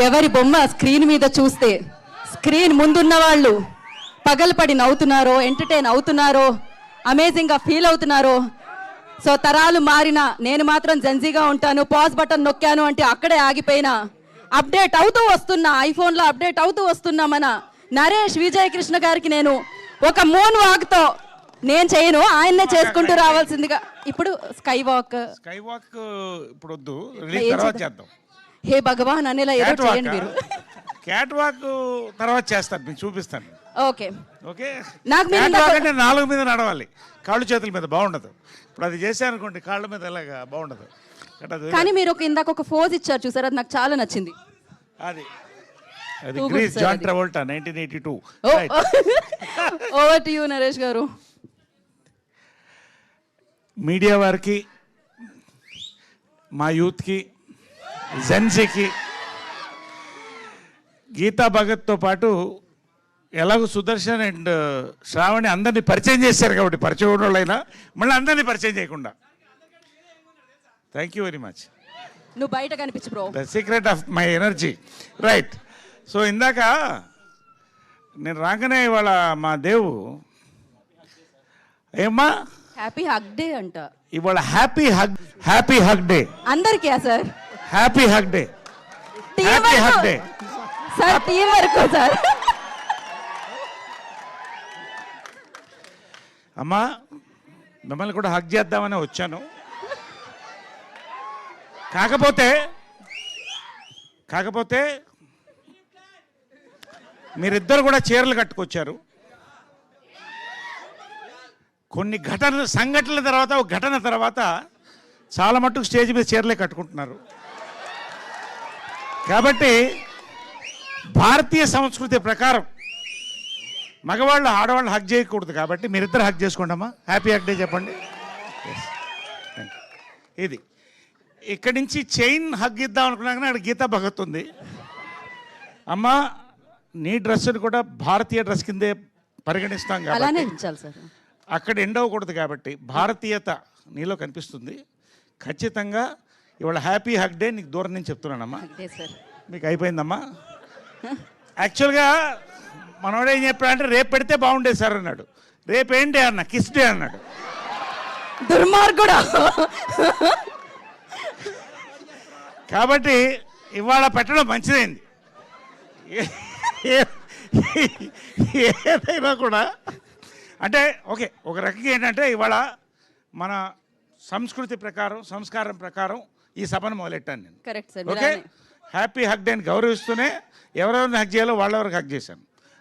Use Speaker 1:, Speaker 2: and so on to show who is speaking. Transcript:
Speaker 1: ఎవరి బొమ్మ స్క్రీన్ మీద చూస్తే స్క్రీన్ ముందున్న వాళ్ళు పగలపడి నవ్వుతున్నారో, ఎంటర్టైన్ అవుతున్నారో, అమేజింగ్గా ఫీల్ అవుతున్నారో. సో తరాలు మారినా నేను మాత్రం జెన్జీగా ఉంటాను. పాజ్ బటన్ నొక్కాను అంటే అక్కడే ఆగిపోయినా, అప్డేట్ అవుతూ వస్తున్నా, ఐఫోన్లో అప్డేట్ అవుతూ వస్తున్నా మన నరేష్ విజయ్ కృష్ణ గారికి నేను ఒక మూన్ వాక్తో నేను చేయను, ఆయన్నే చేసుకుంటూ రావాల్సిందిగా. ఇప్పుడు స్కై వాక్
Speaker 2: ఇప్పుడు వద్దు, రిలీజ్ తర్వాత చేద్దాం.
Speaker 1: హే భగవాన్ అనేలా ఏదో చేయండి మీరు.
Speaker 2: క్యాట్ వాక్ తర్వాత చేస్తాను, మీకు చూపిస్తాను.
Speaker 1: Okay
Speaker 2: okay.
Speaker 1: నాకు
Speaker 2: అంటే 4 మీద నడవాలి, కాళ్ళు చేతుల మీద బాగుండదు. ఇప్పుడు అది చేశాను అనుకోండి, కాళ్ళ మీద ఎలాగా బాగుండదు.
Speaker 1: కానీ మీరు ఇందాక ఒక ఫోజ్ ఇచ్చారు చూసారు, అది నాకు చాలా నచ్చింది.
Speaker 2: అది Grease John Travolta 1982.
Speaker 1: Over to you Naresh గారు.
Speaker 2: మీడియా వారికి, మా యూత్కి, జెన్సీకి గీతా భగత్తో పాటు ఎలాగో సుదర్శన్ అండ్ శ్రావణి అందరినీ పరిచయం చేశారు కాబట్టి, పరిచయం వాళ్ళైనా మళ్ళీ అందరినీ పరిచయం చేయకుండా. Thank you very much.
Speaker 1: నువ్వు బయట కనిపించు bro.
Speaker 2: The secret of my energy. Right. So ఇందాక నేను రాగానే ఇవాళ మా దేవు ఏమ్మా
Speaker 1: హ్యాపీ హగ్ డే అంట
Speaker 2: ఇవాళ. హ్యాపీ హగ్ డే
Speaker 1: అందరికీ sir.
Speaker 2: Happy hug day. Happy hug day
Speaker 1: sir. Team వరకు సార్.
Speaker 2: అమ్మా మిమ్మల్ని కూడా హగ్ చేద్దామని వచ్చాను. కాకపోతే మీరిద్దరు కూడా చీరలు కట్టుకొచ్చారు. కొన్ని సంఘటనల తర్వాత, ఒక ఘటన తర్వాత చాలా మట్టుకు స్టేజ్ మీద చీరలే కట్టుకుంటున్నారు. కాబట్టి భారతీయ సంస్కృతి ప్రకారం మగవాళ్ళు ఆడవాళ్ళు హగ్ చేయకూడదు. కాబట్టి మీరిద్దరు హగ్ చేసుకోండి అమ్మా. హ్యాపీ హగ్ డే చెప్పండి. ఇది ఇక్కడి నుంచి చైన్ హగ్ ఇద్దాం అనుకున్నాక అక్కడ గీతా భగత్ ఉంది. అమ్మ నీ డ్రెస్సును కూడా భారతీయ డ్రెస్ కిందే పరిగణిస్తాం కాబట్టి అక్కడ ఎండ్ అవ్వకూడదు. కాబట్టి భారతీయత నీలో కనిపిస్తుంది. ఖచ్చితంగా ఇవాళ హ్యాపీ హగ్ డే నీకు దూరం నుంచి చెప్తున్నానమ్మా. మీకు అయిపోయిందమ్మా. యాక్చువల్గా మనోడు ఏం చెప్పాడంటే రేపు పెడితే బాగుండేది సార్ అన్నాడు. రేపు ఏం డే అన్న, కిస్ డే అన్నాడు.
Speaker 1: దుర్మార్గుడా.
Speaker 2: కాబట్టి ఇవాళ పెట్టడం మంచిదైంది. ఏదైనా కూడా అంటే ఓకే, ఒక రకంగా ఏంటంటే ఇవాళ మన సంస్కృతి ప్రకారం, సంస్కారం ప్రకారం ఈ సభను మొదలెట్టాను నేను.
Speaker 1: Correct sir.
Speaker 2: Okay. Happy hug day అని గౌరవిస్తూనే ఎవరెవరిని హగ్ చేయాలో వాళ్ళెవరికి హగ్ చేశాను.